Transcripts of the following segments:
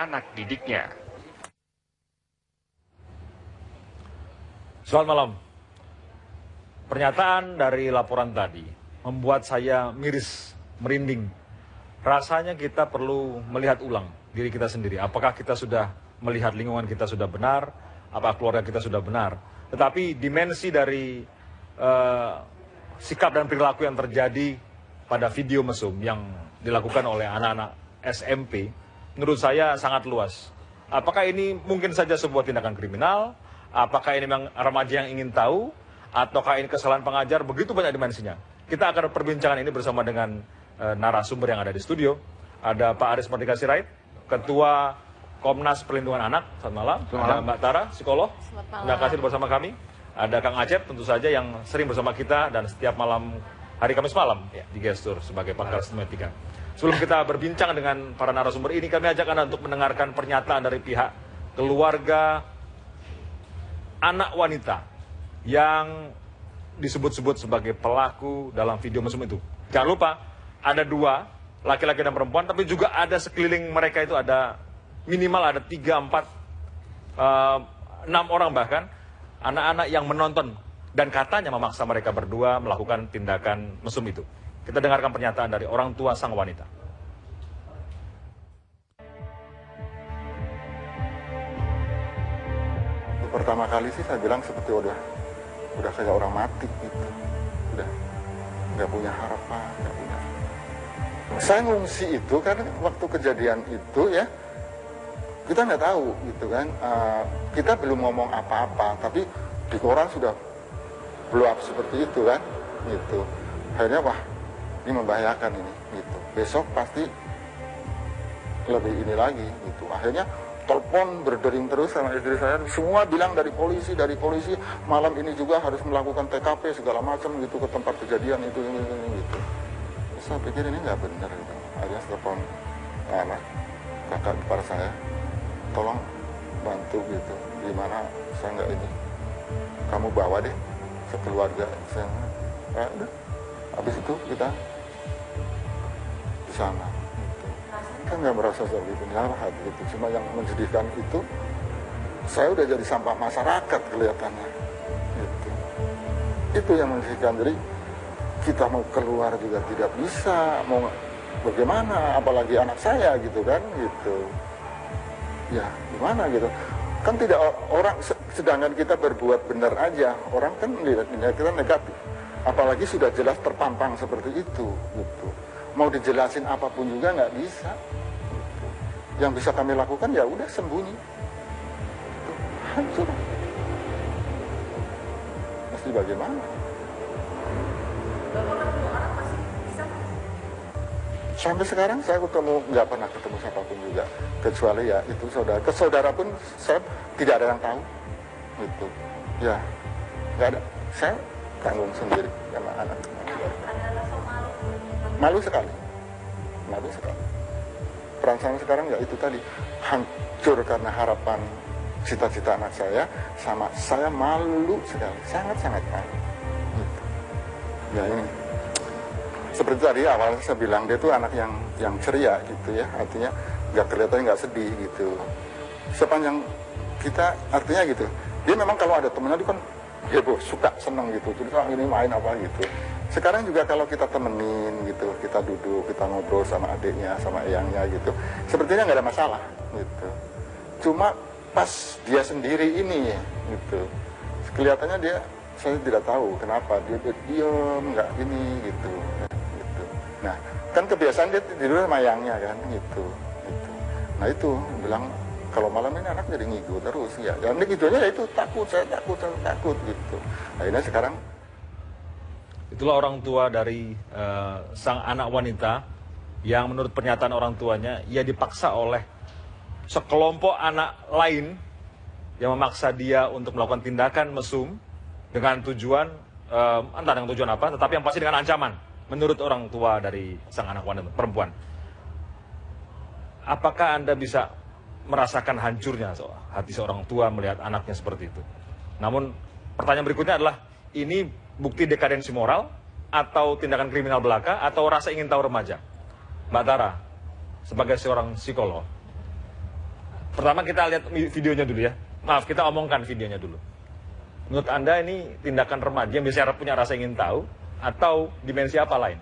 anak didiknya. Selamat malam. Pernyataan dari laporan tadi membuat saya miris, merinding. Rasanya kita perlu melihat ulang diri kita sendiri. Apakah kita sudah melihat lingkungan kita sudah benar, apakah keluarga kita sudah benar. Tetapi dimensi dari sikap dan perilaku yang terjadi pada video mesum yang dilakukan oleh anak-anak SMP, menurut saya sangat luas. Apakah ini mungkin saja sebuah tindakan kriminal? Apakah ini memang remaja yang ingin tahu? Ataukah ini kesalahan pengajar? Begitu banyak dimensinya. Kita akan perbincangan ini bersama dengan narasumber yang ada di studio. Ada Pak Aris Mardika Sirait, Ketua Komnas Perlindungan Anak. Selamat malam. Ada Mbak Tara, psikolog. Terima kasih bersama kami. Ada Kang Acep, tentu saja yang sering bersama kita dan setiap malam hari Kamis malam di Gestur sebagai pakar semiotika. Sebelum kita berbincang dengan para narasumber ini, kami ajak Anda untuk mendengarkan pernyataan dari pihak keluarga anak wanita yang disebut-sebut sebagai pelaku dalam video mesum itu. Jangan lupa, ada 2, laki-laki dan perempuan, tapi juga ada sekeliling mereka itu ada minimal ada 3, 4, 6 orang bahkan, anak-anak yang menonton dan katanya memaksa mereka berdua melakukan tindakan mesum itu. Kita dengarkan pernyataan dari orang tua sang wanita. Pertama kali sih saya bilang seperti udah kayak orang mati gitu, udah nggak punya harapan, nggak punya. Saya ngungsi itu karena waktu kejadian itu ya kita nggak tahu gitu kan, kita belum ngomong apa-apa, tapi di koran sudah blow up seperti itu kan, gitu. Akhirnya wah ini membahayakan ini, gitu. Besok pasti lebih ini lagi, gitu. Akhirnya telepon berdering terus sama istri saya, semua bilang dari polisi, malam ini juga harus melakukan TKP segala macam gitu ke tempat kejadian itu gitu. Saya pikir ini nggak benar gitu. Akhirnya telepon kakak ipar saya, tolong bantu gitu, gimana saya nggak ini, kamu bawa deh sekeluarga. Saya udah, habis itu kita di sana. Kan nggak merasa seperti penjahat gitu, cuma yang menjadikan itu saya udah jadi sampah masyarakat kelihatannya gitu. Itu yang menjadikan, jadi kita mau keluar juga tidak bisa, mau bagaimana, apalagi anak saya gitu kan gitu ya, gimana gitu kan, tidak orang, sedangkan kita berbuat benar aja orang kan melihatnya kita negatif, apalagi sudah jelas terpampang seperti itu gitu. Mau dijelasin apapun juga nggak bisa. Yang bisa kami lakukan ya udah sembunyi. Hancur. Mesti bagaimana? Sampai sekarang saya nggak pernah ketemu siapapun juga, kecuali ya itu saudara pun saya tidak ada yang tahu. Gitu. Ya, nggak ada. Saya tanggung sendiri sama anak. Malu sekali. Peran saya sekarang ya itu tadi, hancur karena harapan cita-cita anak saya, sama saya malu sekali, sangat-sangat malu. Gitu. Ya ini, seperti tadi awal saya bilang, dia tuh anak yang ceria gitu ya, artinya nggak kelihatan, nggak sedih gitu. Sepanjang kita, artinya gitu, dia memang kalau ada temennya dia kan heboh, suka, seneng gitu, terus ini main apa gitu. Sekarang juga kalau kita temenin gitu, kita duduk, kita ngobrol sama adiknya, sama eyangnya gitu, sepertinya nggak ada masalah gitu. Cuma pas dia sendiri ini gitu, kelihatannya dia, saya tidak tahu kenapa dia diam, nggak gini gitu. Nah, kan kebiasaan dia tidur sama eyangnya kan gitu. Nah itu bilang kalau malam ini anak jadi ngigo terus ya. Dan ngigaunya ya itu takut, saya takut gitu. Akhirnya sekarang itulah orang tua dari sang anak wanita yang menurut pernyataan orang tuanya, ia dipaksa oleh sekelompok anak lain yang memaksa dia untuk melakukan tindakan mesum dengan tujuan, entah dengan tujuan apa, tetapi yang pasti dengan ancaman, menurut orang tua dari sang anak wanita perempuan. Apakah Anda bisa merasakan hancurnya hati seorang tua melihat anaknya seperti itu? Namun pertanyaan berikutnya adalah, ini bukti dekadensi moral atau tindakan kriminal belaka atau rasa ingin tahu remaja? Mbak Tara, sebagai seorang psikolog, Pertama kita lihat videonya dulu ya. Maaf, kita omongkan videonya dulu. Menurut Anda ini tindakan remaja yang bisa punya rasa ingin tahu atau dimensi apa lain?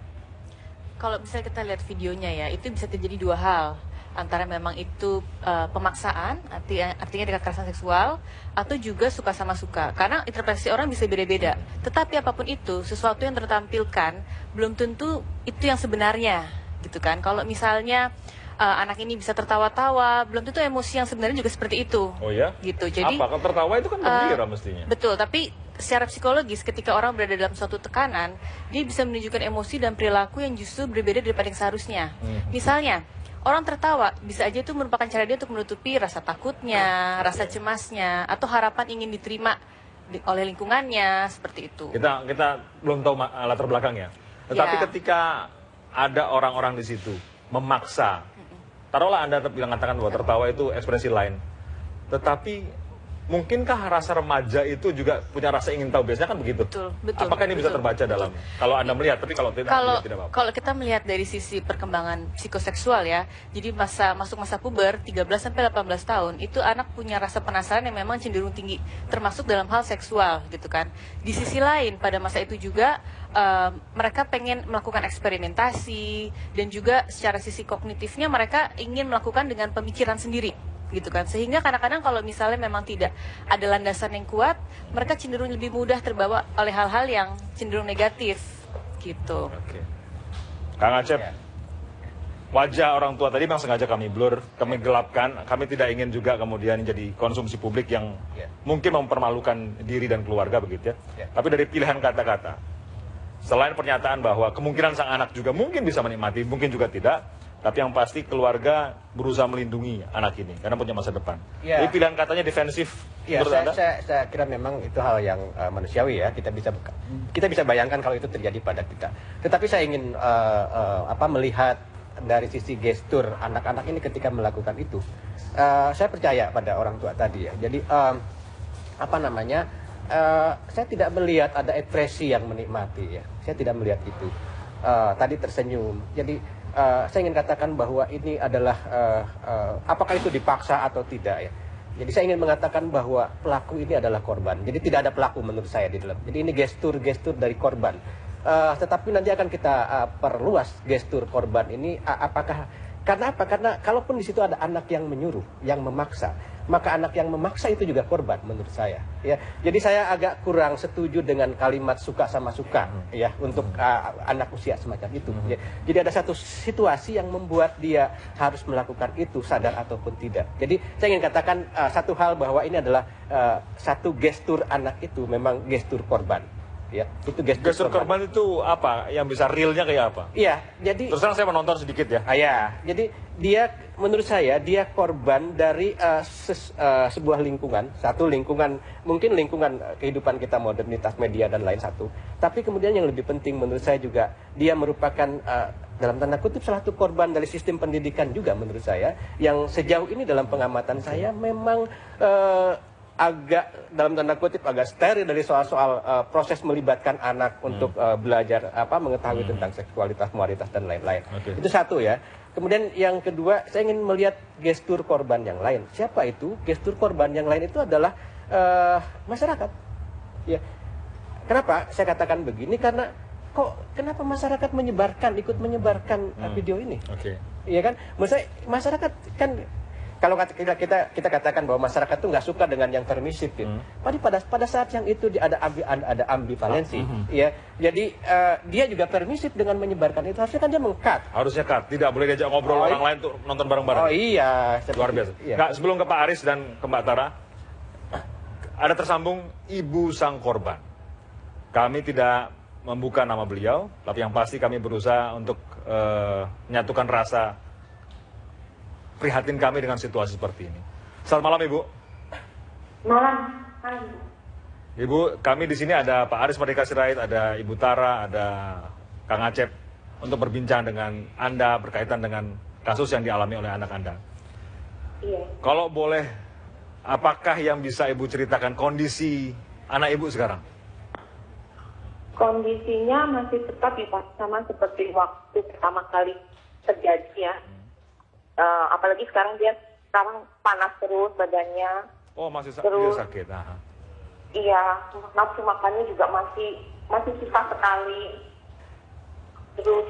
Kalau misalnya kita lihat videonya ya, itu bisa terjadi dua hal. Antara memang itu pemaksaan, artinya dengan kekerasan seksual, atau juga suka sama suka. Karena interpretasi orang bisa beda-beda. Tetapi apapun itu, sesuatu yang tertampilkan belum tentu itu yang sebenarnya, gitu kan? Kalau misalnya anak ini bisa tertawa-tawa, belum tentu emosi yang sebenarnya juga seperti itu. Oh ya? Gitu. Jadi apa? Kalau tertawa itu kan gembira mestinya. Betul, tapi secara psikologis ketika orang berada dalam suatu tekanan, dia bisa menunjukkan emosi dan perilaku yang justru berbeda daripada yang seharusnya. Misalnya, orang tertawa bisa aja itu merupakan cara dia untuk menutupi rasa takutnya, rasa cemasnya, atau harapan ingin diterima oleh lingkungannya, seperti itu. Kita belum tahu latar belakangnya. Tetapi Ya. ketika ada orang-orang di situ memaksa, taruhlah Anda bilang katakan bahwa tertawa itu ekspresi lain. Tetapi mungkinkah rasa remaja itu juga punya rasa ingin tahu? Biasanya kan begitu. Betul. Apakah ini bisa terbaca dalam kalau Anda melihat, tapi kalau tidak tidak apa-apa. Kalau kita melihat dari sisi perkembangan psikoseksual ya, jadi masuk masa puber 13 sampai 18 tahun itu anak punya rasa penasaran yang memang cenderung tinggi, termasuk dalam hal seksual gitu kan. Di sisi lain pada masa itu juga mereka pengen melakukan eksperimentasi dan juga secara sisi kognitifnya mereka ingin melakukan dengan pemikiran sendiri gitu kan, sehingga kadang-kadang kalau misalnya memang tidak ada landasan yang kuat, mereka cenderung lebih mudah terbawa oleh hal-hal yang cenderung negatif gitu. Oke. Kang Acep, wajah orang tua tadi memang sengaja kami blur, kami gelapkan, kami tidak ingin juga kemudian jadi konsumsi publik yang mungkin mempermalukan diri dan keluarga begitu ya. Tapi dari pilihan kata-kata, selain pernyataan bahwa kemungkinan sang anak juga mungkin bisa menikmati, mungkin juga tidak. Tapi yang pasti keluarga berusaha melindungi anak ini karena punya masa depan. Ya. Jadi pilihan katanya defensif. Ya, menurut Anda? saya kira memang itu hal yang manusiawi ya. Kita bisa bayangkan kalau itu terjadi pada kita. Tetapi saya ingin melihat dari sisi gestur anak-anak ini ketika melakukan itu. Saya percaya pada orang tua tadi ya. Jadi saya tidak melihat ada ekspresi yang menikmati ya. Saya tidak melihat itu. Tadi tersenyum. Jadi saya ingin katakan bahwa ini adalah apakah itu dipaksa atau tidak ya. Jadi saya ingin mengatakan bahwa pelaku ini adalah korban. Jadi tidak ada pelaku menurut saya di dalam. Jadi ini gestur-gestur dari korban. Tetapi nanti akan kita perluas gestur korban ini apakah karena apa? Karena kalaupun di situ ada anak yang menyuruh, yang memaksa, maka anak yang memaksa itu juga korban menurut saya. Ya, jadi saya agak kurang setuju dengan kalimat suka sama suka ya untuk anak usia semacam itu. Ya. Jadi ada satu situasi yang membuat dia harus melakukan itu sadar ataupun tidak. Jadi saya ingin katakan satu hal bahwa ini adalah satu gestur anak itu memang gestur korban. Ya, itu gestur korban itu apa? Yang bisa realnya kayak apa? Iya, jadi terus terang saya menonton sedikit ya. Ya, jadi dia menurut saya dia korban dari sebuah lingkungan, satu lingkungan mungkin lingkungan kehidupan kita modernitas media dan lain satu. Tapi kemudian yang lebih penting menurut saya juga dia merupakan dalam tanda kutip salah satu korban dari sistem pendidikan juga menurut saya yang sejauh ini dalam pengamatan saya memang agak dalam tanda kutip agak steril dari soal-soal proses melibatkan anak untuk belajar mengetahui tentang seksualitas, moralitas dan lain-lain. Itu satu ya. Kemudian yang kedua, saya ingin melihat gestur korban yang lain. Siapa itu? Gestur korban yang lain itu adalah masyarakat. Ya. Kenapa saya katakan begini? Karena kenapa masyarakat ikut menyebarkan video ini? Iya kan? Menurut saya masyarakat kan kalau kita katakan bahwa masyarakat itu nggak suka dengan yang permisif, gitu. Pada saat yang itu ada ambivalensi, ya. Jadi dia juga permisif dengan menyebarkan itu. Harusnya kan dia meng-cut. Harusnya cut. Tidak boleh diajak ngobrol orang lain tuh nonton bareng-bareng. Oh iya, luar biasa. Iya. Nggak, sebelum ke Pak Aris dan ke Mbak Tara, ada tersambung ibu sang korban. Kami tidak membuka nama beliau, tapi yang pasti kami berusaha untuk menyatukan rasa prihatin kami dengan situasi seperti ini. Selamat malam Ibu. Malam. Hai. Ibu, kami di sini ada Pak Aris Merdeka Sirait, ada Ibu Tara, ada Kang Acep untuk berbincang dengan Anda berkaitan dengan kasus yang dialami oleh anak Anda. Iya. Kalau boleh, apakah yang bisa Ibu ceritakan kondisi anak Ibu sekarang? Kondisinya masih tetap ya Pak, sama seperti waktu pertama kali terjadi ya. Apalagi sekarang dia sekarang panas terus badannya. Oh, masih Terus- dia sakit. Aha. Iya, nafsu makannya juga masih susah sekali. Terus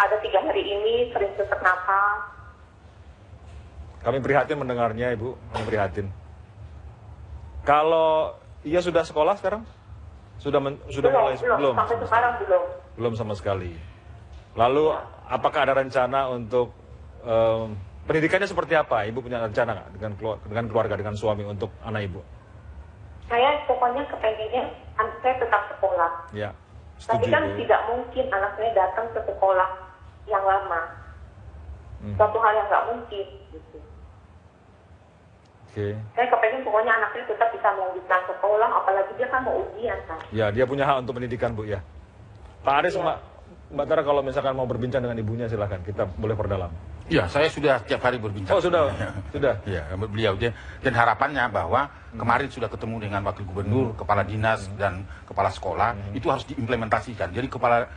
ada 3 hari ini sering sesak napas. Kami prihatin mendengarnya, Ibu. Kami prihatin. Kalau ia sudah sekolah sekarang? Sudah mulai belum, sampai sekarang belum. Belum sama sekali. Lalu apakah ada rencana untuk pendidikannya seperti apa? Ibu punya rencana nggak dengan keluarga, dengan suami untuk anak Ibu? Saya pokoknya kepengennya anak saya tetap sekolah. Ya, Tapi setuju. kan Bu. tidak mungkin anak saya datang ke sekolah yang lama. Suatu hal yang nggak mungkin. Gitu. Oke. Saya kepengen pokoknya anak saya tetap bisa melanjutkan sekolah, apalagi dia kan mau ujian kan. Ya, dia punya hak untuk pendidikan, Bu, ya. Pak Aris, Mbak Tara kalau misalkan mau berbincang dengan ibunya silahkan, kita boleh perdalam. Ya, saya sudah tiap hari berbincang. Oh, sudah? Sudah? Ya, beliau dan harapannya bahwa kemarin sudah ketemu dengan wakil gubernur, kepala dinas dan kepala sekolah, itu harus diimplementasikan. Jadi kepala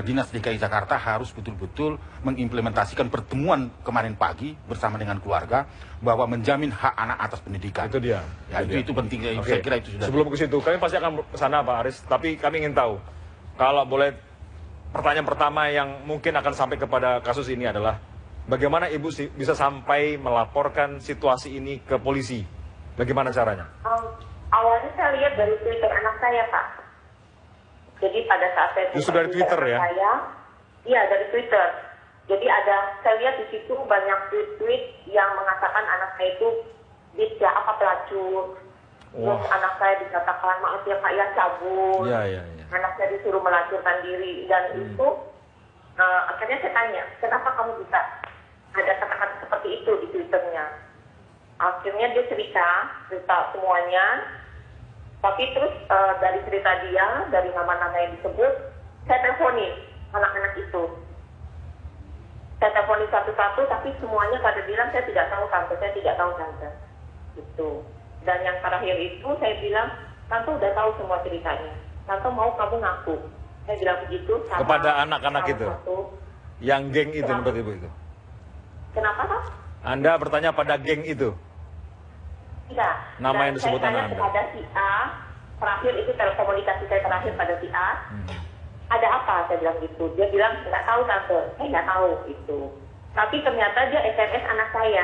dinas DKI Jakarta harus betul-betul mengimplementasikan pertemuan kemarin pagi bersama dengan keluarga bahwa menjamin hak anak atas pendidikan. Itu dia. Ya, itu penting. Oke. Saya kira itu sudah. Sebelum ke situ, kami pasti akan ke sana, Pak Aris. Tapi kami ingin tahu, kalau boleh, pertanyaan pertama yang mungkin akan sampai kepada kasus ini adalah bagaimana Ibu bisa sampai melaporkan situasi ini ke polisi? Bagaimana caranya? Awalnya saya lihat dari Twitter anak saya, Pak. Jadi pada saat saya Justru buka dari Twitter anak ya? Saya, iya dari Twitter. Jadi saya lihat di situ banyak tweet-tweet yang mengatakan anak saya itu bisa apa pelacur. Terus anak saya dikatakan maaf ya Kak ya cabul. Iya. Anak saya disuruh melacurkan diri dan itu akhirnya saya tanya kenapa kamu bisa ada kata-kata seperti itu di Twitternya. Akhirnya dia cerita semuanya. Tapi terus dari cerita dia, dari nama-nama yang disebut, saya teleponin anak-anak itu. Saya teleponin satu-satu, tapi semuanya pada bilang saya tidak tahu tante, saya tidak tahu tante. Gitu. Dan yang terakhir itu saya bilang, tante udah tahu semua ceritanya. Tante mau kamu ngaku. Saya bilang begitu. Sama Kepada anak-anak itu? Yang geng itu, Kenapa? menurut Ibu itu? Kenapa, Pak? Anda bertanya pada geng itu? Tidak. Nama Dan yang disebut saya tanya anak Anda. kepada si A, terakhir itu telekomunikasi saya terakhir pada si A. Ada apa? Saya bilang gitu. Dia bilang, nggak tahu tante. Saya nggak tahu itu. Tapi ternyata dia SMS anak saya.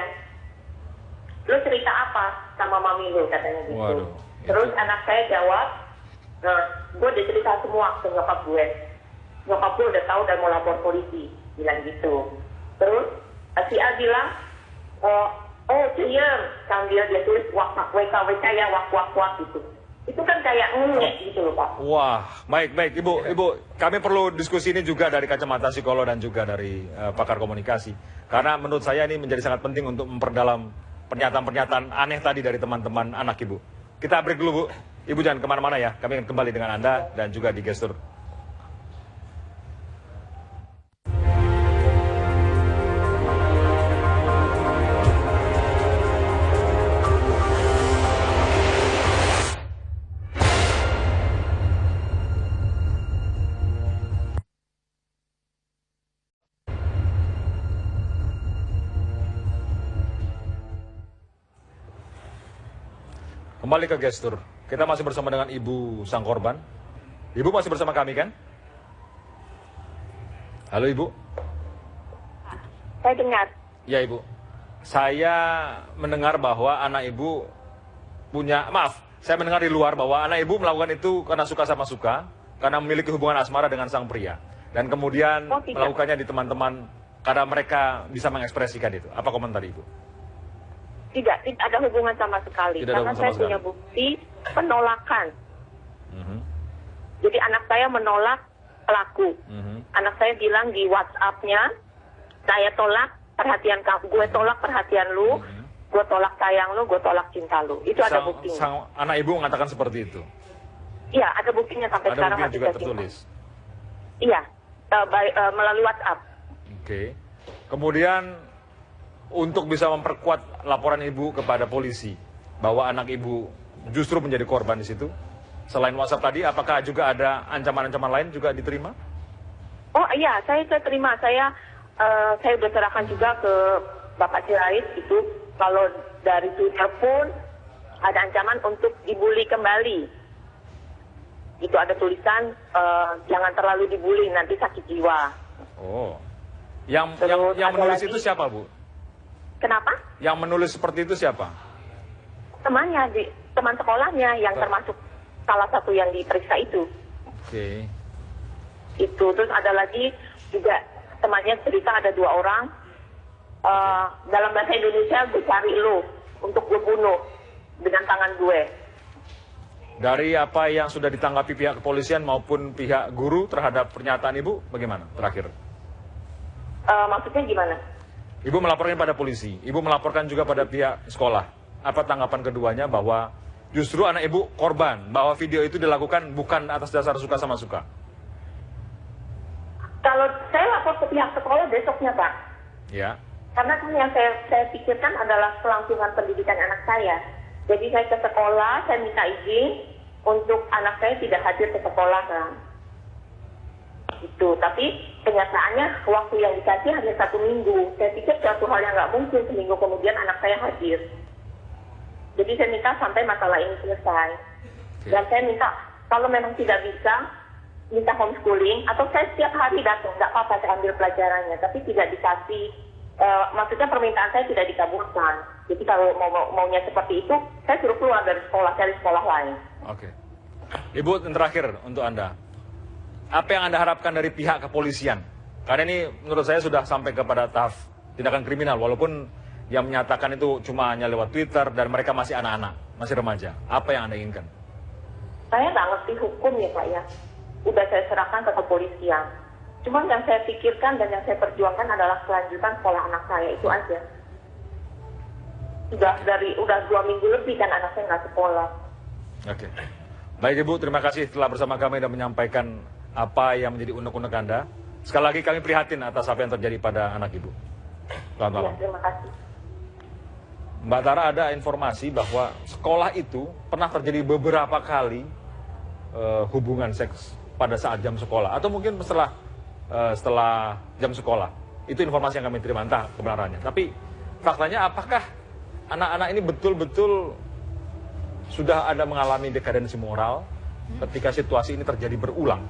Lu cerita apa sama mami lu? Katanya gitu. Waduh, Terus itu. anak saya jawab, gue udah cerita semua ke nyokap gue. Nyokap gue udah tahu dan mau lapor polisi. Bilang gitu. Terus si A bilang, oh diam, sambil dia tulis WKWK ya wak gitu. Itu kan kayak gitu loh Pak. Wah, baik Ibu, kami perlu diskusi ini juga dari kacamata psikolog dan juga dari pakar komunikasi. Karena menurut saya ini menjadi sangat penting untuk memperdalam pernyataan-pernyataan aneh tadi dari teman-teman anak Ibu. Kita break dulu Bu, Ibu jangan kemana-mana ya, kami akan kembali dengan Anda dan juga di Gestur. Kembali ke Gestur. Kita masih bersama dengan Ibu sang korban. Ibu masih bersama kami kan? Halo Ibu. Saya dengar. Ya Ibu. Saya mendengar bahwa anak Ibu punya, saya mendengar di luar bahwa anak Ibu melakukan itu karena suka sama suka, karena memiliki hubungan asmara dengan sang pria. Dan kemudian Oh, tidak. melakukannya di teman-teman karena mereka bisa mengekspresikan itu. Apa komentar Ibu? Tidak ada hubungan sama sekali. Tidak ada Karena hubungan saya sama punya sekali. bukti penolakan. Mhm. Jadi anak saya menolak pelaku. Mhm. Anak saya bilang di WhatsApp-nya, saya tolak perhatian kamu, gue tolak perhatian lu, gue tolak sayang lu, gue tolak cinta lu. Itu ada buktinya. Sang anak Ibu mengatakan seperti itu. Iya, ada buktinya sampai Ada sekarang. bukti yang masih juga saya simpan. tertulis. Iya, melalui WhatsApp. Oke. Kemudian untuk bisa memperkuat laporan Ibu kepada polisi bahwa anak Ibu justru menjadi korban di situ, selain WhatsApp tadi, apakah juga ada ancaman-ancaman lain juga diterima? Oh iya, saya terima. Saya sudah serahkan juga ke Bapak Sirait itu Kalau dari Twitter pun ada ancaman untuk dibully kembali. Itu ada tulisan jangan terlalu dibully nanti sakit jiwa. Oh. Yang Terus menulis ada itu lagi. siapa, Bu? Kenapa? Yang menulis seperti itu siapa? Temannya, teman sekolahnya yang termasuk salah satu yang diperiksa itu. Oke. Itu terus ada lagi juga temannya cerita ada 2 orang. Dalam bahasa Indonesia, gue cari lo untuk gue bunuh dengan tangan gue. Dari apa yang sudah ditanggapi pihak kepolisian maupun pihak guru terhadap pernyataan Ibu, bagaimana terakhir? Maksudnya gimana? Ibu melaporkan pada polisi, Ibu melaporkan juga pada pihak sekolah. Apa tanggapan keduanya bahwa justru anak Ibu korban, bahwa video itu dilakukan bukan atas dasar suka sama suka? Kalau saya lapor ke pihak sekolah besoknya, Pak. Ya. Karena kan yang saya pikirkan adalah kelangsungan pendidikan anak saya. Jadi saya ke sekolah, saya minta izin untuk anak saya tidak hadir ke sekolah kan. Itu, tapi kenyataannya waktu yang dikasih hanya 1 minggu. Saya pikir suatu hal yang nggak mungkin seminggu kemudian anak saya hadir. Jadi saya minta sampai masalah ini selesai. Dan saya minta kalau memang tidak bisa, minta homeschooling atau saya setiap hari datang, nggak apa-apa saya ambil pelajarannya, tapi tidak dikasih. Maksudnya permintaan saya tidak dikabulkan. Jadi kalau maunya seperti itu, saya suruh keluar dari sekolah, cari sekolah lain. Oke. Ibu, yang terakhir untuk Anda. Apa yang Anda harapkan dari pihak kepolisian? Karena ini menurut saya sudah sampai kepada tahap tindakan kriminal, walaupun yang menyatakan itu cuma hanya lewat Twitter dan mereka masih anak-anak, masih remaja. Apa yang Anda inginkan? Saya nggak ngerti hukum ya Pak ya. Udah saya serahkan ke kepolisian. Cuman yang saya pikirkan dan yang saya perjuangkan adalah kelanjutan sekolah anak saya, itu aja. Udah 2 minggu lebih kan anak saya nggak sekolah. Oke. Baik Ibu, terima kasih telah bersama kami dan menyampaikan apa yang menjadi unek-unek Anda. Sekali lagi kami prihatin atas apa yang terjadi pada anak Ibu. Selamat Ya, malam. terima kasih. Mbak Tara, ada informasi bahwa sekolah itu pernah terjadi beberapa kali hubungan seks pada saat jam sekolah. Atau mungkin setelah jam sekolah. Itu informasi yang kami terima, entah kebenarannya. Tapi faktanya apakah anak-anak ini betul-betul sudah ada mengalami dekadensi moral ketika situasi ini terjadi berulang?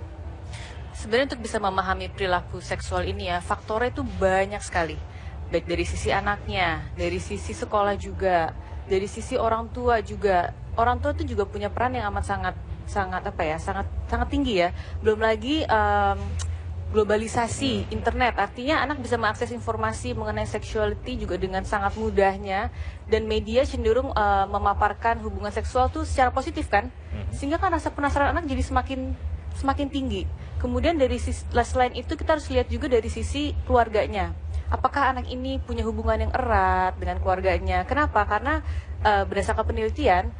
Sebenarnya untuk bisa memahami perilaku seksual ini ya, faktornya itu banyak sekali. Baik dari sisi anaknya, dari sisi sekolah juga, dari sisi orang tua juga. Orang tua itu juga punya peran yang amat sangat tinggi ya. Belum lagi globalisasi internet, artinya anak bisa mengakses informasi mengenai sexuality juga dengan sangat mudahnya, dan media cenderung memaparkan hubungan seksual tuh secara positif kan, sehingga kan rasa penasaran anak jadi semakin tinggi. Kemudian dari selain itu kita harus lihat juga dari sisi keluarganya. Apakah anak ini punya hubungan yang erat dengan keluarganya? Kenapa? Karena berdasarkan penelitian,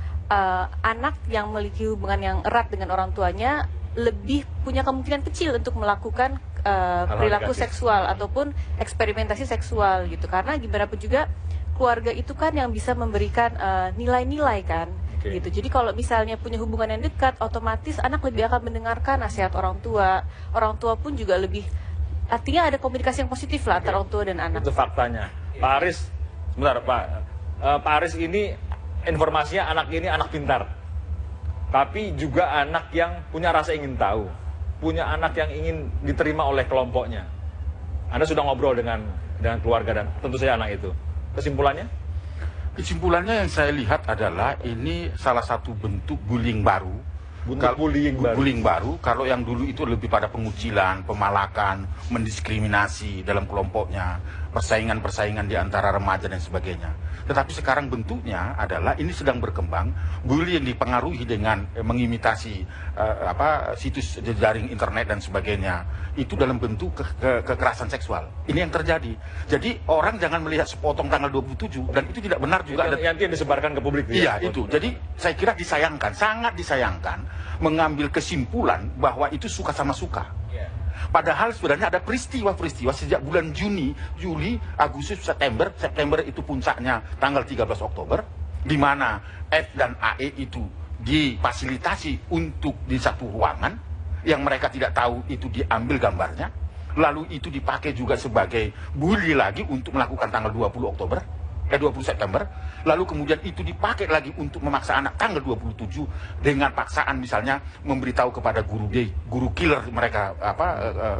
anak yang memiliki hubungan yang erat dengan orang tuanya lebih punya kemungkinan kecil untuk melakukan perilaku negatif seksual ataupun eksperimentasi seksual gitu. Karena gimana pun juga keluarga itu kan yang bisa memberikan nilai-nilai kan. Oke. Gitu. Jadi kalau misalnya punya hubungan yang dekat, otomatis anak lebih akan mendengarkan nasihat orang tua. Orang tua pun juga lebih, artinya ada komunikasi yang positif lah antara orang tua dan anak. Itu faktanya. Pak Aris, sebentar Pak. Pak Aris ini informasinya anak ini anak pintar. Tapi juga anak yang punya rasa ingin tahu. Punya anak yang ingin diterima oleh kelompoknya. Anda sudah ngobrol dengan keluarga dan tentu saja anak itu. Kesimpulannya? Kesimpulannya yang saya lihat adalah ini salah satu bentuk bullying baru. Bullying baru. Kalau yang dulu itu lebih pada pengucilan, pemalakan, mendiskriminasi dalam kelompoknya, persaingan-persaingan di antara remaja dan sebagainya. Tetapi sekarang bentuknya adalah ini sedang berkembang, bullying yang dipengaruhi dengan mengimitasi situs jejaring internet dan sebagainya. Itu dalam bentuk kekerasan seksual. Ini yang terjadi. Jadi orang jangan melihat sepotong tanggal 27 dan itu tidak benar juga. Yang disebarkan ke publik. Iya, itu. Jadi saya kira disayangkan, sangat disayangkan mengambil kesimpulan bahwa itu suka sama suka. Padahal sebenarnya ada peristiwa-peristiwa sejak bulan Juni, Juli, Agustus, September itu puncaknya tanggal 13 Oktober, di mana F dan AE itu difasilitasi untuk di satu ruangan, yang mereka tidak tahu itu diambil gambarnya, lalu itu dipakai juga sebagai bully lagi untuk melakukan tanggal 20 Oktober. 20 September, lalu kemudian itu dipakai lagi untuk memaksa anak tanggal 27 dengan paksaan misalnya memberitahu kepada guru killer mereka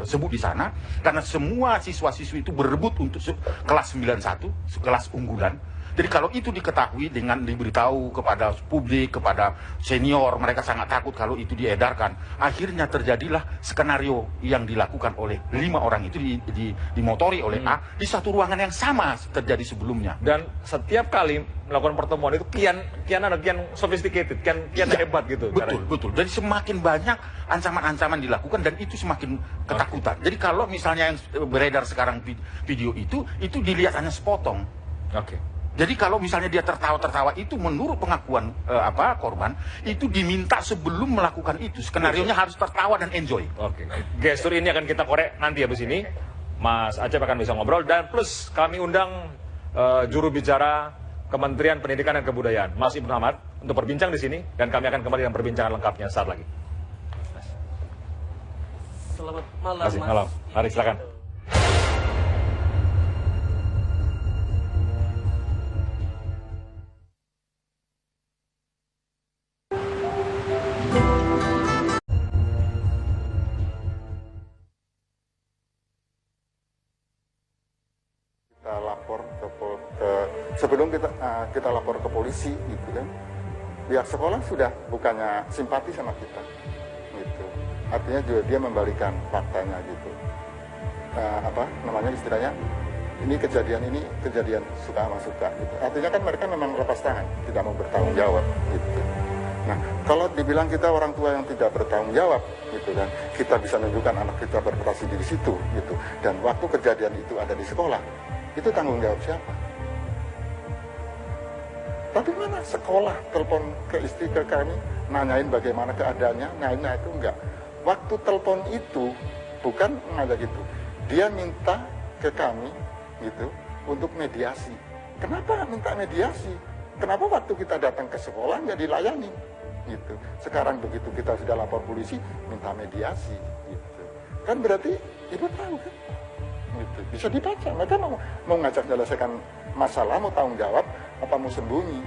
sebut di sana, karena semua siswa-siswi itu berebut untuk kelas 91, kelas unggulan. Jadi kalau itu diketahui dengan diberitahu kepada publik, kepada senior, mereka sangat takut kalau itu diedarkan. Akhirnya terjadilah skenario yang dilakukan oleh 5 orang itu dimotori oleh A di satu ruangan yang sama terjadi sebelumnya. Dan setiap kali melakukan pertemuan itu kian sophisticated, kian hebat gitu. Betul. Jadi semakin banyak ancaman-ancaman dilakukan dan itu semakin ketakutan. Jadi kalau misalnya yang beredar sekarang video itu dilihat hanya sepotong. Jadi kalau misalnya dia tertawa-tertawa itu menurut pengakuan korban itu diminta sebelum melakukan itu skenarionya harus tertawa dan enjoy. Gestur ini akan kita korek nanti habis ini. Mas Acep akan bisa ngobrol dan plus kami undang juru bicara Kementerian Pendidikan dan Kebudayaan, Mas Ibnu Ahmad, untuk berbincang di sini dan kami akan kembali dengan perbincangan lengkapnya saat lagi. Selamat malam. Malam. Mari silakan. Sebelum kita lapor ke polisi gitu kan, pihak sekolah sudah bukannya simpati sama kita gitu, artinya juga dia membalikan faktanya gitu. Istilahnya ini kejadian suka sama suka gitu, artinya kan mereka memang lepas tangan, tidak mau bertanggung jawab gitu. Nah, kalau dibilang kita orang tua yang tidak bertanggung jawab gitu kan, kita bisa menunjukkan anak kita berprestasi di situ gitu, dan waktu kejadian itu ada di sekolah, itu tanggung jawab siapa? Tapi mana sekolah telepon ke istri, ke kami, nanyain bagaimana keadaannya, nah itu enggak. Waktu telepon itu bukan ngajak gitu, dia minta ke kami gitu untuk mediasi. Kenapa minta mediasi? Kenapa waktu kita datang ke sekolah nggak dilayani? Gitu. Sekarang begitu kita sudah lapor polisi, minta mediasi. Gitu. Kan berarti ibu tahu kan? Gitu. Bisa dibaca. Mereka mau ngajak menyelesaikan masalah, mau tanggung jawab, apa mau sembunyi?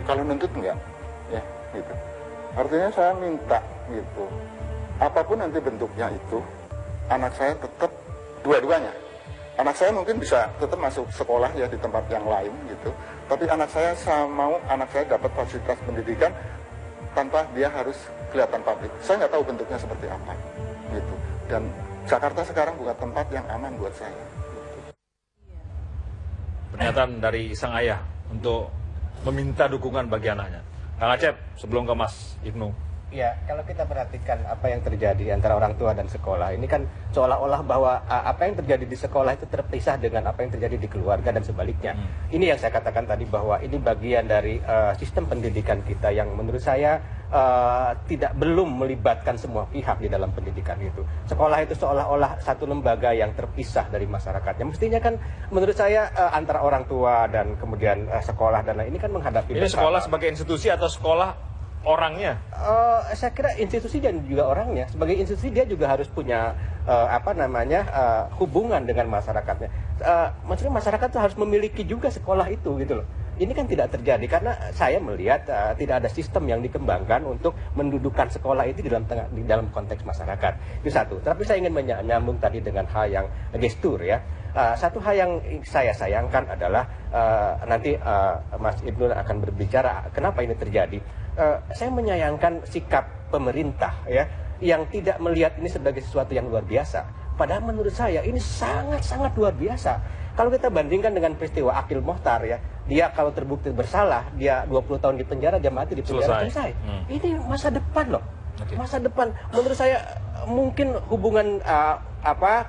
Kalau nuntut enggak, ya gitu. Artinya saya minta gitu, apapun nanti bentuknya itu, anak saya tetap dua-duanya. Anak saya mungkin bisa tetap masuk sekolah ya di tempat yang lain gitu, tapi anak saya mau anak saya dapat fasilitas pendidikan tanpa dia harus kelihatan publik. Saya nggak tahu bentuknya seperti apa, gitu. Dan Jakarta sekarang bukan tempat yang aman buat saya. Gitu. Pernyataan dari sang ayah untuk meminta dukungan bagi anaknya. Kang Acep, sebelum ke Mas Ibnu. Ya, kalau kita perhatikan apa yang terjadi antara orang tua dan sekolah, ini kan seolah-olah bahwa apa yang terjadi di sekolah itu terpisah dengan apa yang terjadi di keluarga dan sebaliknya. Ini yang saya katakan tadi bahwa ini bagian dari sistem pendidikan kita yang menurut saya belum melibatkan semua pihak di dalam pendidikan itu. Sekolah itu seolah-olah satu lembaga yang terpisah dari masyarakatnya. Mestinya kan menurut saya antara orang tua dan kemudian sekolah dan lain ini kan menghadapi ini bersama. Sekolah sebagai institusi atau sekolah orangnya? Saya kira institusi dan juga orangnya. Sebagai institusi dia juga harus punya hubungan dengan masyarakatnya. Maksudnya masyarakat itu harus memiliki juga sekolah itu gitu loh. Ini kan tidak terjadi karena saya melihat tidak ada sistem yang dikembangkan untuk mendudukan sekolah itu di dalam konteks masyarakat. Itu satu. Tapi saya ingin menyambung tadi dengan hal yang gestur ya. Satu hal yang saya sayangkan adalah nanti Mas Ibnu akan berbicara kenapa ini terjadi. Saya menyayangkan sikap pemerintah ya yang tidak melihat ini sebagai sesuatu yang luar biasa. Padahal menurut saya ini sangat-sangat luar biasa. Kalau kita bandingkan dengan peristiwa Akil Mohtar ya, dia kalau terbukti bersalah, dia 20 tahun di penjara, dia mati di penjara, selesai. Ini masa depan loh. Masa depan. Menurut saya mungkin hubungan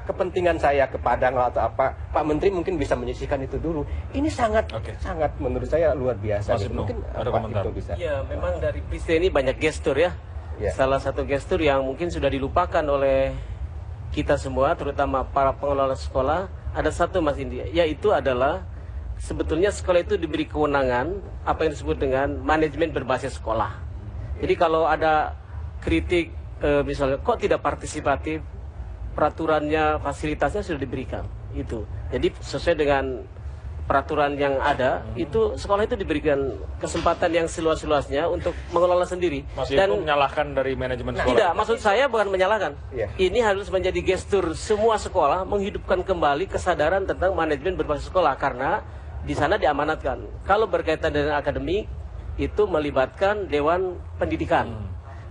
kepentingan saya ke Padang atau apa, Pak Menteri mungkin bisa menyisihkan itu dulu. Ini sangat menurut saya luar biasa. Mungkin ada komentar. Ya, memang dari peristiwa ini banyak gestur ya. Salah satu gestur yang mungkin sudah dilupakan oleh kita semua, terutama para pengelola sekolah, ada satu Mas Indi, yaitu adalah sebetulnya sekolah itu diberi kewenangan apa yang disebut dengan manajemen berbasis sekolah. Jadi kalau ada kritik misalnya kok tidak partisipatif, peraturannya, fasilitasnya sudah diberikan itu. Jadi sesuai dengan peraturan yang ada, itu sekolah itu diberikan kesempatan yang seluas-luasnya untuk mengelola sendiri. Mas Yoko menyalahkan dari manajemen sekolah? Tidak, maksud saya bukan menyalahkan. Iya. Ini harus menjadi gestur semua sekolah menghidupkan kembali kesadaran tentang manajemen berbasis sekolah, karena di sana diamanatkan. Kalau berkaitan dengan akademik, itu melibatkan Dewan Pendidikan.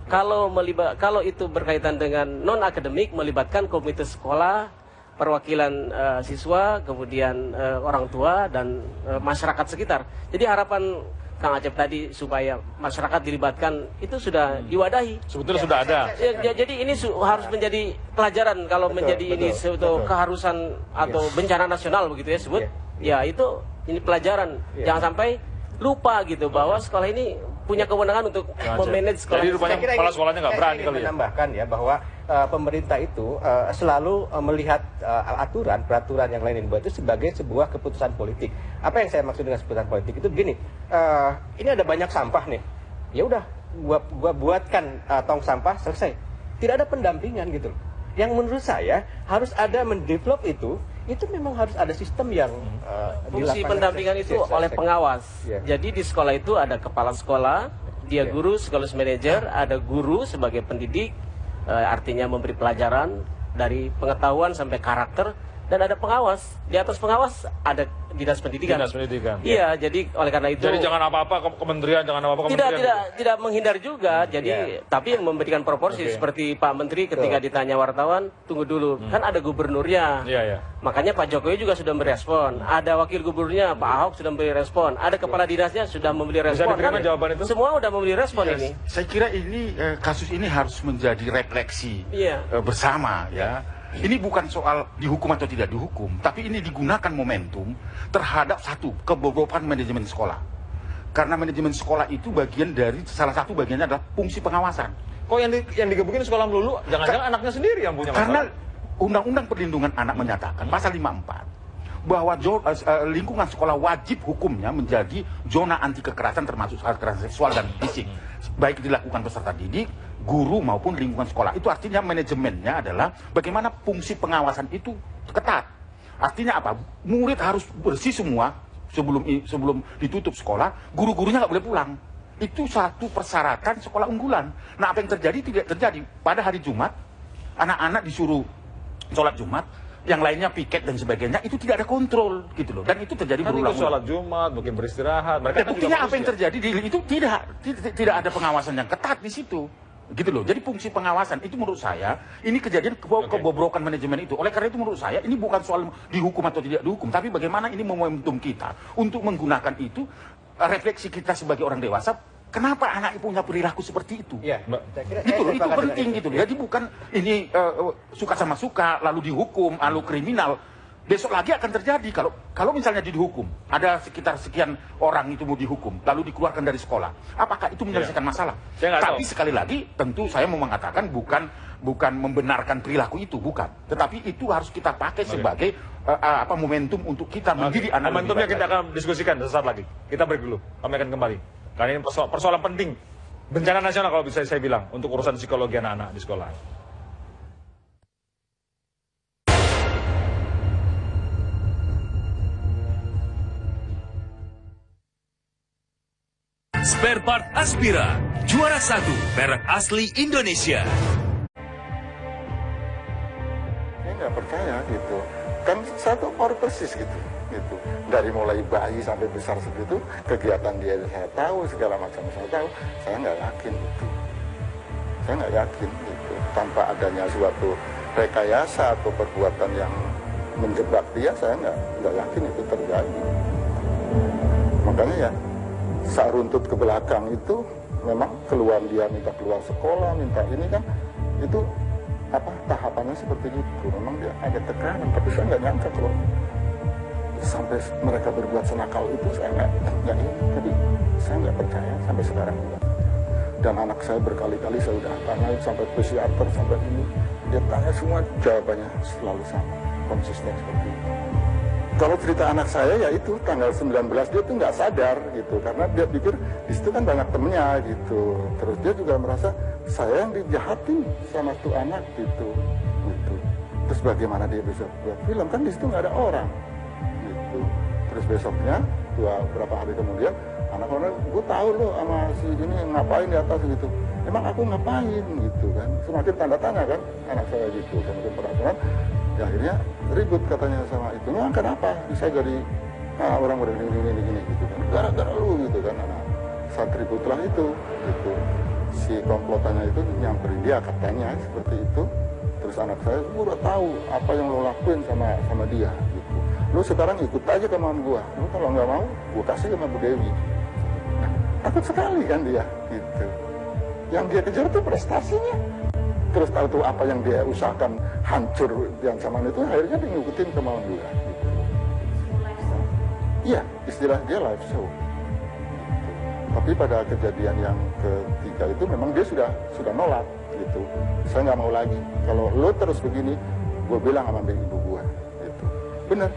Kalau itu berkaitan dengan non akademik, melibatkan komite sekolah, perwakilan siswa, kemudian orang tua dan masyarakat sekitar. Jadi harapan Kang Acep tadi supaya masyarakat dilibatkan itu sudah diwadahi. Sebetulnya sudah ada. Jadi ini harus menjadi pelajaran kalau menjadi ini suatu keharusan atau bencana nasional begitu ya sebut. Ya itu ini pelajaran. Jangan sampai lupa gitu bahwa sekolah ini punya kewenangan untuk memanage sekolah. Jadi rupanya kepala sekolahnya nggak berani kali ya. Menambahkan ya bahwa pemerintah itu selalu melihat aturan, peraturan yang lain dibuat itu sebagai sebuah keputusan politik. Apa yang saya maksud dengan keputusan politik itu begini, ini ada banyak sampah nih, ya udah gua buatkan tong sampah, selesai. Tidak ada pendampingan gitu. Yang menurut saya harus ada mendevelop itu memang harus ada sistem yang fungsi pendampingan itu oleh pengawas. Jadi di sekolah itu ada kepala sekolah, dia guru, sekolah manager, ada guru sebagai pendidik, artinya memberi pelajaran dari pengetahuan sampai karakter, dan ada pengawas. Di atas pengawas ada dinas pendidikan. Dinas pendidikan. Iya, jadi oleh karena itu. Jadi jangan apa-apa kementerian, jangan apa-apa kementerian. Tidak menghindar juga. Jadi tapi memberikan proporsi seperti Pak Menteri ketika ditanya wartawan, tunggu dulu, kan ada gubernurnya. Iya. Makanya Pak Jokowi juga sudah merespon. Ada wakil gubernurnya, Pak Ahok sudah memberi respon. Ada kepala dinasnya sudah memberi respon. Bisa diterima jawaban itu? Semua sudah memberi respon ini. Saya kira ini kasus ini harus menjadi refleksi bersama ya. Ini bukan soal dihukum atau tidak dihukum, tapi ini digunakan momentum terhadap satu kebobrokan manajemen sekolah. Karena manajemen sekolah itu bagian dari salah satu bagiannya adalah fungsi pengawasan. Kok yang digebukin sekolah melulu? Jangan-jangan anaknya sendiri yang punya masalah? Karena Undang-Undang Perlindungan Anak menyatakan pasal 54 bahwa lingkungan sekolah wajib hukumnya menjadi zona anti kekerasan termasuk kekerasan seksual dan fisik, baik dilakukan peserta didik, guru maupun lingkungan sekolah. Itu artinya manajemennya adalah bagaimana fungsi pengawasan itu ketat. Artinya apa? Murid harus bersih semua sebelum ditutup sekolah, guru-gurunya nggak boleh pulang. Itu satu persyaratan sekolah unggulan. Nah, apa yang terjadi tidak terjadi. Pada hari Jumat, anak-anak disuruh sholat Jumat, yang lainnya piket dan sebagainya, itu tidak ada kontrol gitu loh. Dan itu terjadi berulang-ulang. Sholat Jumat, mungkin beristirahat. Buktinya apa yang terjadi itu tidak ada pengawasan yang ketat di situ. Gitu loh. Jadi fungsi pengawasan itu menurut saya ini kejadian kebobrokan manajemen itu. Oleh karena itu menurut saya ini bukan soal dihukum atau tidak dihukum, tapi bagaimana ini momentum kita untuk menggunakan itu, refleksi kita sebagai orang dewasa. Kenapa anak punya perilaku seperti itu? Ya, itu penting gitu loh. Jadi bukan ini suka sama suka lalu dihukum, lalu kriminal. Besok lagi akan terjadi kalau misalnya dihukum, ada sekitar sekian orang itu mau dihukum, lalu dikeluarkan dari sekolah. Apakah itu menyelesaikan masalah? Tapi sekali lagi tentu saya mau mengatakan bukan membenarkan perilaku itu, bukan. Tetapi itu harus kita pakai sebagai momentum untuk kita mendidik anak. Momentumnya kita akan diskusikan sesaat lagi. Kita break dulu. Kami akan kembali. Karena ini persoalan penting, bencana nasional kalau bisa saya bilang untuk urusan psikologi anak-anak di sekolah. Spare Part Aspira, juara 1, merek asli Indonesia. Saya nggak percaya gitu. Kan satu orang persis gitu. Dari mulai bayi sampai besar segitu, kegiatan dia saya tahu, segala macam saya tahu. Saya nggak yakin gitu. Saya nggak yakin gitu. Tanpa adanya suatu rekayasa atau perbuatan yang menjebak dia, saya nggak yakin itu terjadi. Makanya ya, saat runtut ke belakang itu memang keluar dia minta keluar sekolah, minta ini kan itu tahapannya seperti itu. Memang dia ada tekanan, tapi saya nggak nyangka kalau sampai mereka berbuat senakal itu. Saya nggak ini. Jadi saya nggak percaya sampai sekarang juga. Dan anak saya berkali-kali saya udah tanya sampai psikiater sampai ini, dia tanya semua jawabannya selalu sama, konsisten seperti itu. Kalau cerita anak saya ya itu tanggal 19 dia tuh nggak sadar gitu, karena dia pikir di situ kan banyak temennya gitu. Terus dia juga merasa saya yang dijahatin sama tuh anak gitu. Terus bagaimana dia bisa buat film, kan di situ nggak ada orang gitu. Terus besoknya, beberapa hari kemudian, anak orang, gue tahu loh sama si ini ngapain di atas gitu. Emang aku ngapain gitu kan. Semakin tanda tanya kan anak saya gitu. Semakin peraturan, ya akhirnya ribut katanya sama itu. Nah kenapa bisa jadi orang begini gitu kan. Gara-gara lu gitu kan. Nah, saat ributlah itu gitu. Si komplotannya itu nyamperin dia katanya seperti itu. Terus anak saya, gue udah tahu apa yang lo lakuin sama dia gitu. Lo sekarang ikut aja kemauan gue. Lo kalau nggak mau, gue kasih sama Bu Dewi. Nah, takut sekali kan dia gitu. Yang dia kejar itu prestasinya. Terus tahu tuh apa yang dia usahakan hancur yang zaman itu, akhirnya dia ngikutin kemauan dia gitu. Iya, istilah dia live show. Tapi pada kejadian yang ketiga itu memang dia sudah nolak gitu. Saya nggak mau lagi. Kalau lo terus begini, gue bilang sama ibu gue. Gitu. Bener.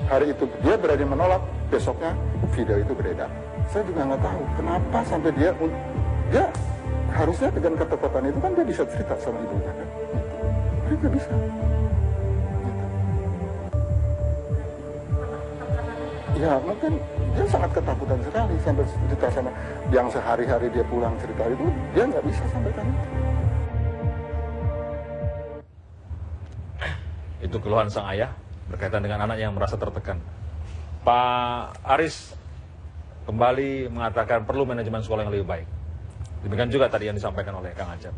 Hari itu dia berani menolak. Besoknya video itu beredar. Saya juga nggak tahu kenapa sampai dia harusnya dengan ketakutan itu kan dia bisa cerita sama ibunya kan. Gitu. Tapi nggak bisa. Gitu. Ya mungkin dia sangat ketakutan sekali sampai cerita sama yang sehari-hari dia pulang cerita itu, dia nggak bisa sampaikan itu. Itu keluhan sang ayah berkaitan dengan anak yang merasa tertekan. Pak Aris kembali mengatakan perlu manajemen sekolah yang lebih baik. Demikian juga tadi yang disampaikan oleh Kang Ajat.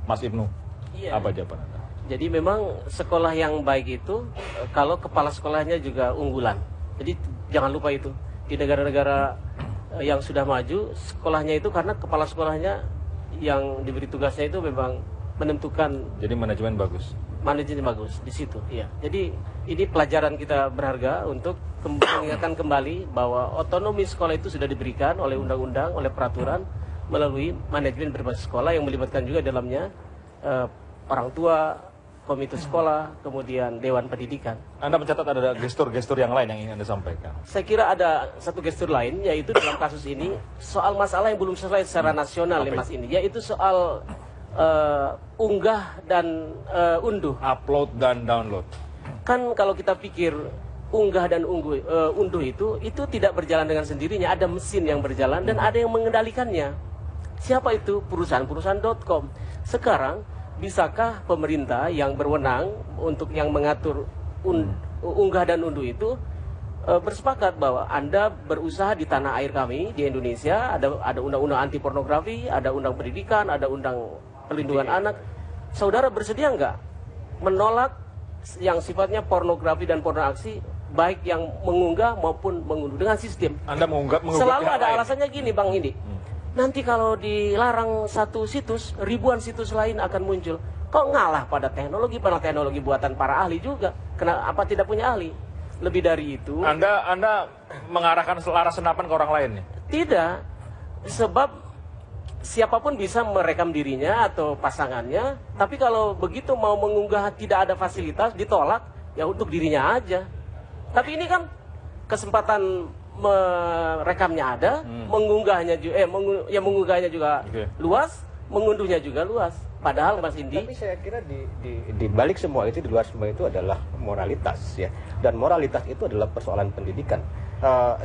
Mas Ibnu, Iya. apa jawaban Anda? Jadi memang sekolah yang baik itu kalau kepala sekolahnya juga unggulan. Jadi jangan lupa itu. Di negara-negara yang sudah maju, sekolahnya itu karena kepala sekolahnya yang diberi tugasnya itu memang menentukan. Jadi manajemen bagus. Manajemen bagus di situ, iya. Jadi ini pelajaran kita berharga untuk mengingatkan kembali bahwa otonomi sekolah itu sudah diberikan oleh undang-undang, oleh peraturan melalui manajemen berbasis sekolah yang melibatkan juga dalamnya orang tua, komite sekolah, kemudian dewan pendidikan. Anda mencatat ada gestur-gestur yang lain yang ingin Anda sampaikan. Saya kira ada satu gestur lain, yaitu dalam kasus ini soal masalah yang belum selesai secara nasional, Mas ini, yaitu soal unggah dan unduh. Upload dan download. Kan kalau kita pikir unggah dan unduh itu tidak berjalan dengan sendirinya, ada mesin yang berjalan dan ada yang mengendalikannya. Siapa itu? Perusahaan-perusahaan.com. Sekarang bisakah pemerintah yang berwenang untuk yang mengatur unggah dan unduh itu bersepakat bahwa Anda berusaha di tanah air kami di Indonesia, ada undang-undang anti pornografi, ada undang pendidikan, ada undang perlindungan anak. Saudara bersedia nggak menolak yang sifatnya pornografi dan pornoaksi, baik yang mengunggah maupun mengunduh dengan sistem? Anda mengunggah Selalu ada alasannya gini, Bang Indi. Nanti kalau dilarang satu situs, ribuan situs lain akan muncul. Kok ngalah pada teknologi buatan para ahli juga? Kenapa tidak punya ahli? Lebih dari itu. Anda mengarahkan laras senapan ke orang lain nih? Tidak, sebab siapapun bisa merekam dirinya atau pasangannya, tapi kalau begitu mau mengunggah tidak ada fasilitas, ditolak, ya untuk dirinya aja. Tapi ini kan kesempatan merekamnya ada, mengunggahnya juga, mengunggahnya juga luas, mengunduhnya juga luas. Padahal Mas Indi. Tapi saya kira di balik semua itu, di luar semua itu adalah moralitas ya. Dan moralitas itu adalah persoalan pendidikan.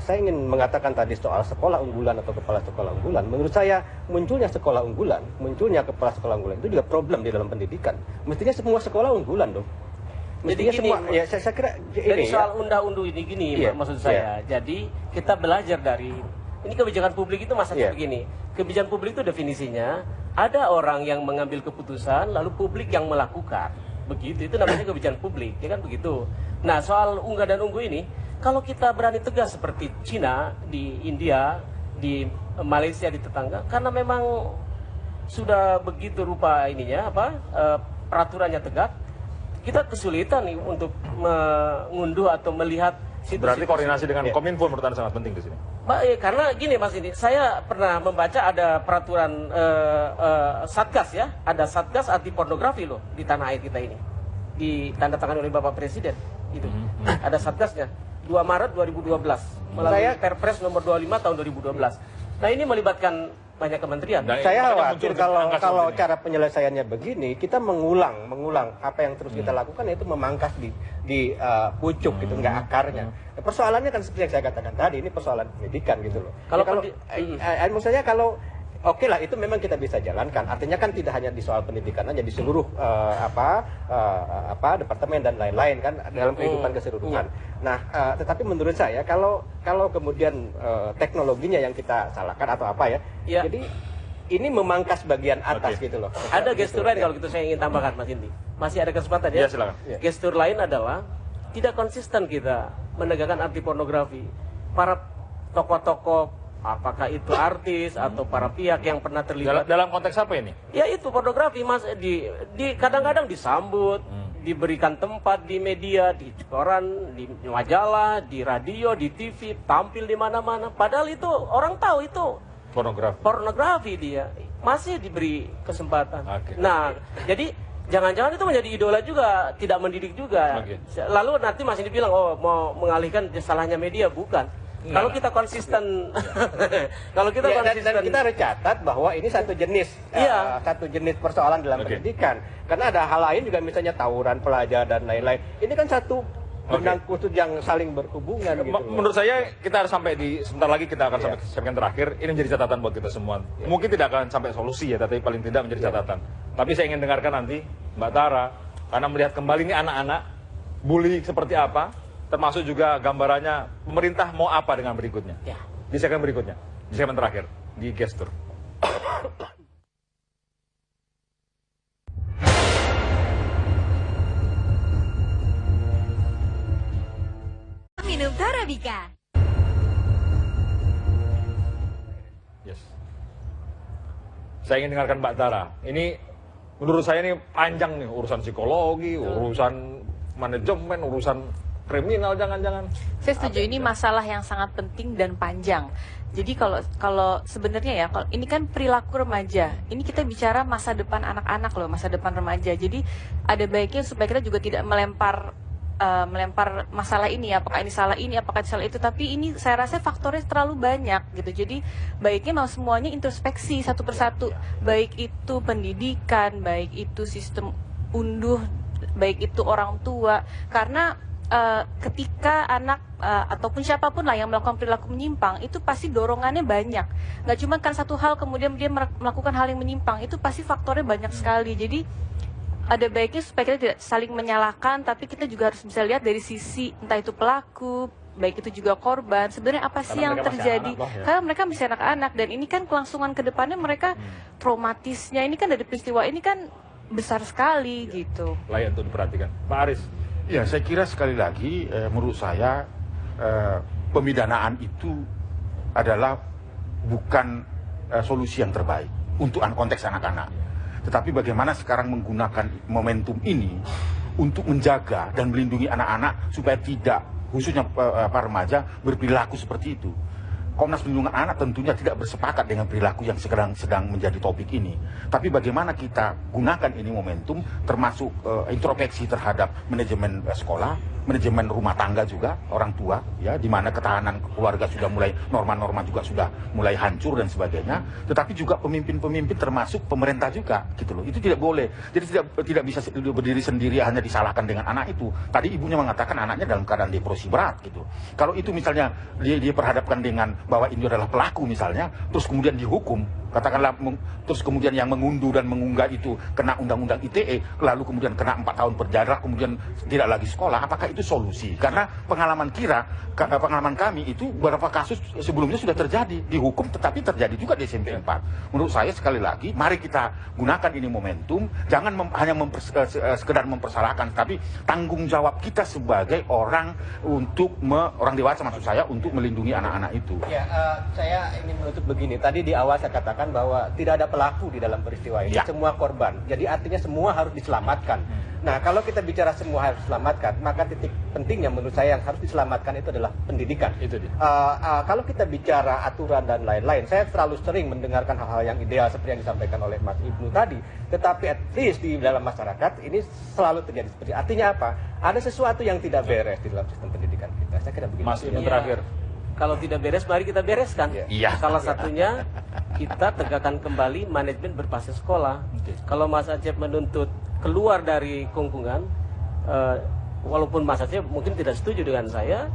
Saya ingin mengatakan tadi soal sekolah unggulan atau kepala sekolah unggulan. Menurut saya munculnya sekolah unggulan, munculnya kepala sekolah unggulan itu juga problem di dalam pendidikan. Mestinya semua sekolah unggulan dong. Mestinya jadi gini, semua, ya saya kira dari ini soal ya. undah-unduh ini gini, Iya, maksud saya. iya. Jadi kita belajar dari ini kebijakan publik itu masalahnya Iya. begini. Kebijakan publik itu definisinya ada orang yang mengambil keputusan, lalu publik yang melakukan. Begitu, itu namanya kebijakan publik, ya kan begitu. Nah, soal unggah dan ungguh ini, kalau kita berani tegas seperti Cina, di India, di Malaysia, di tetangga, karena memang sudah begitu rupa ininya, peraturannya tegak, kita kesulitan nih untuk mengunduh atau melihat situs. Berarti koordinasi dengan Kominfo menurut Anda sangat penting di sini. Karena gini Mas ini, saya pernah membaca ada peraturan Satgas ya, ada Satgas anti pornografi loh di tanah air kita ini, ditandatangani oleh Bapak Presiden itu. Ada Satgasnya 2 Maret 2012 melalui Perpres nomor 25 tahun 2012. Nah ini melibatkan banyak kementerian. Dan Saya makanya khawatir muncul angka kalau seperti ini. cara penyelesaiannya begini, kita mengulang apa yang terus kita lakukan, yaitu memangkas di pucuk gitu, nggak akarnya. Nah, persoalannya kan seperti yang saya katakan tadi, ini persoalan pendidikan gitu loh. Kalau Maksudnya kalau oke lah, itu memang kita bisa jalankan. Artinya kan tidak hanya di soal pendidikan aja, di seluruh departemen dan lain-lain kan dalam kehidupan keseluruhan. Nah, tetapi menurut saya kalau kemudian teknologinya yang kita salahkan atau apa ya, jadi ini memangkas bagian atas gitu loh. Ada gestur lain kalau gitu saya ingin tambahkan Mas Indi. Masih ada kesempatan ya? Ya, silakan. Gestur lain adalah tidak konsisten kita menegakkan anti pornografi. Para tokoh-tokoh, apakah itu artis atau para pihak yang pernah terlibat Dalam konteks apa ini? ya itu pornografi, Mas, di kadang-kadang disambut, diberikan tempat di media, di koran, di majalah, di radio, di TV, tampil di mana-mana. Padahal itu orang tahu itu pornografi dia masih diberi kesempatan. Nah, jadi jangan-jangan itu menjadi idola juga, tidak mendidik juga. Lalu nanti masih dibilang mau mengalihkan salahnya media, bukan. Kalau kita konsisten, kalau kita konsisten, dan kita harus catat bahwa ini satu jenis persoalan dalam pendidikan. Karena ada hal lain juga, misalnya tawuran pelajar dan lain-lain. Ini kan satu benang kusut yang saling berhubungan. Gitu. Menurut saya kita harus sampai sebentar lagi kita akan sampai segmen terakhir. Ini menjadi catatan buat kita semua. Mungkin tidak akan sampai solusi ya, tapi paling tidak menjadi catatan. Tapi saya ingin dengarkan nanti Mbak Tara, karena melihat kembali ini anak-anak, bully seperti apa, termasuk juga gambarannya pemerintah mau apa dengan berikutnya. Di segmen berikutnya, di segmen terakhir, di gestur. Minum Torabika. Yes. Saya ingin dengarkan Mbak Tara. Ini menurut saya ini panjang nih, urusan psikologi, urusan manajemen, urusan kriminal, jangan-jangan. Saya setuju, ini masalah yang sangat penting dan panjang. Jadi kalau sebenarnya ya, kalau ini kan perilaku remaja. Ini kita bicara masa depan anak-anak loh, masa depan remaja. Jadi ada baiknya supaya kita juga tidak melempar masalah ini, apakah ini salah ini, apakah salah itu. Tapi ini saya rasa faktornya terlalu banyak gitu. Jadi baiknya mau semuanya introspeksi satu persatu. Baik itu pendidikan, baik itu sistem unduh, baik itu orang tua. Karena ketika anak ataupun siapapun lah yang melakukan perilaku menyimpang, itu pasti dorongannya banyak. Nggak cuma kan satu hal kemudian dia melakukan hal yang menyimpang, itu pasti faktornya banyak sekali. Jadi ada baiknya supaya kita tidak saling menyalahkan, tapi kita juga harus bisa lihat dari sisi entah itu pelaku, baik itu juga korban, sebenarnya apa sih yang terjadi. Karena mereka masih anak-anak, dan ini kan kelangsungan ke depannya mereka traumatisnya ini kan dari peristiwa ini kan besar sekali gitu. Layak untuk diperhatikan. Pak Aris. Ya, saya kira sekali lagi menurut saya pemidanaan itu adalah bukan solusi yang terbaik untuk konteks anak-anak. Tetapi bagaimana sekarang menggunakan momentum ini untuk menjaga dan melindungi anak-anak supaya tidak, khususnya para remaja, berperilaku seperti itu. Komnas Perlindungan Anak tentunya tidak bersepakat dengan perilaku yang sedang menjadi topik ini. Tapi bagaimana kita gunakan ini momentum, termasuk introspeksi terhadap manajemen sekolah, manajemen rumah tangga juga, orang tua, ya, di mana ketahanan keluarga sudah mulai, norma-norma juga sudah mulai hancur dan sebagainya. Tetapi juga pemimpin-pemimpin termasuk pemerintah juga, gitu loh. Itu tidak boleh. Jadi tidak bisa berdiri sendiri hanya disalahkan dengan anak itu. Tadi ibunya mengatakan anaknya dalam keadaan depresi berat, gitu. Kalau itu misalnya dia perhadapkan dengan bahwa ini adalah pelaku misalnya, terus kemudian dihukum, katakanlah, terus kemudian yang mengunduh dan mengunggah itu kena undang-undang ITE, lalu kemudian kena 4 tahun penjara, kemudian tidak lagi sekolah, apakah itu solusi? Karena pengalaman kami itu beberapa kasus sebelumnya sudah terjadi, dihukum tetapi terjadi juga di SMP 4. Menurut saya sekali lagi, mari kita gunakan ini momentum, jangan hanya sekedar mempersalahkan, tapi tanggung jawab kita sebagai orang orang dewasa maksud saya, untuk melindungi anak-anak itu. Ya, saya ingin menutup begini. Tadi di awal saya katakan bahwa tidak ada pelaku di dalam peristiwa ini, semua korban. Jadi artinya semua harus diselamatkan. Nah, kalau kita bicara semua harus diselamatkan, maka titik pentingnya menurut saya yang harus diselamatkan itu adalah pendidikan. Itu dia. Kalau kita bicara aturan dan lain-lain, saya terlalu sering mendengarkan hal-hal yang ideal seperti yang disampaikan oleh Mas Ibnu tadi. Tetapi at least di dalam masyarakat ini selalu terjadi seperti. Artinya apa? Ada sesuatu yang tidak beres di dalam sistem pendidikan kita. Saya kira begitu. Mas Ibnu terakhir. Kalau tidak beres, mari kita bereskan. Iya. Salah satunya kita tegakkan kembali manajemen berbasis sekolah. Kalau Mas Acep menuntut keluar dari kungkungan, walaupun Mas Acep mungkin tidak setuju dengan saya,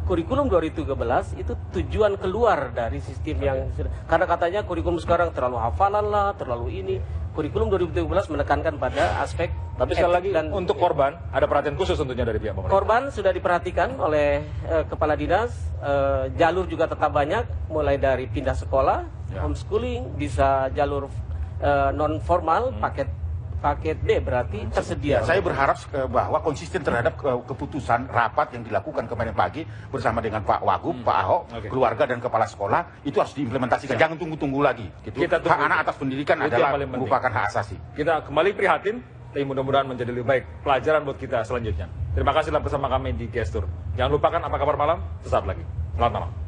kurikulum 2013 itu tujuan keluar dari sistem yang karena katanya kurikulum sekarang terlalu hafalan lah, terlalu ini. Kurikulum 2017 menekankan pada aspek Tapi sekali lagi untuk korban ada perhatian khusus tentunya dari pihak pemerintah. Korban sudah diperhatikan oleh kepala dinas, jalur juga tetap banyak, mulai dari pindah sekolah, homeschooling, bisa jalur non formal, paket B berarti tersedia. Saya berharap bahwa konsisten terhadap keputusan rapat yang dilakukan kemarin pagi bersama dengan Pak Wagub, Pak Ahok, keluarga dan kepala sekolah itu harus diimplementasikan. Jangan tunggu-tunggu lagi. Gitu. Hak anak atas pendidikan adalah merupakan hak asasi. Kita kembali prihatin, tapi mudah-mudahan menjadi lebih baik pelajaran buat kita selanjutnya. Terima kasih bersama kami di Gestur. Jangan lupakan apa kabar malam, sesaat lagi. Selamat malam.